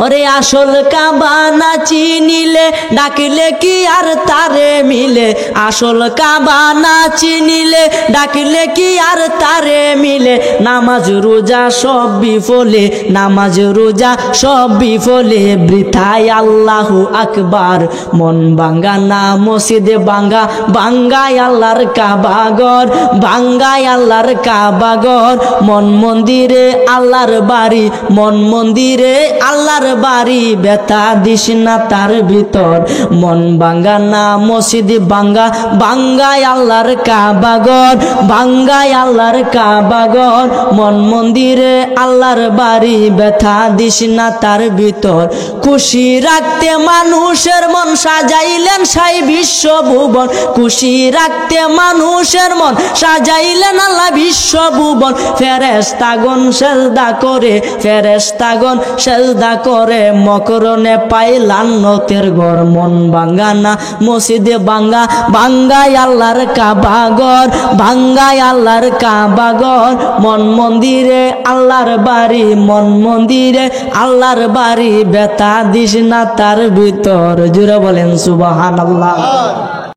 ওরে আসল কাবা না চিনিলে ডাকিলে কি আর তারে মিলে, আসল কাবা না চিনিলে ডাকিলে কি আর তারে মিলে। নামাজ রোজা সব বিফলে, নামাজ রোজা সব বিফলে, বৃথায় আল্লাহু আকবার। মন ভাঙ্গা না মসজিদে ভাঙ্গা, ভাঙ্গায় আল্লাহর কাবা ঘর, ভাঙ্গায় আল্লাহর কাবা ঘর। মন মন্দিরে আল্লাহর বাড়ি, মন মন্দিরে আল্লাহর বাড়ি, ব্যথা দিস না তার ভিতর। মন ভাঙ্গা না মসজিদ ভাঙ্গা, ভাঙ্গায় আল্লাহর কাবা ঘর, ভাঙ্গায় আল্লাহর কাবা ঘর। মন মন্দিরে আল্লাহর বাড়ি, ব্যথা দিস না তার ভিতর। খুশি রাখতে মানুষের মন সাজাইলেন সাই বিশ্ব ভুবন, খুশি রাখতে মানুষের মন সাজাইলেন আল্লাহ বিশ্ব ভুবন। ফেরেশতাগণ সেজদা করে, ফেরেশতাগণ সেজদা করে, মকরণে পাইলাম নতের ঘর। মন ভাঙ্গা না মসজিদে ভাঙ্গা, ভাঙ্গায় আল্লাহর কাবা ঘর, ভাঙ্গায় আল্লাহর কাবা ঘর। মন মন্দিরে আল্লাহর বাড়ি, মন মন্দিরে আল্লাহর বাড়ি, ব্যথা দিস না তার ভিতর। জুড়ে বলেন সুবহানাল্লাহ।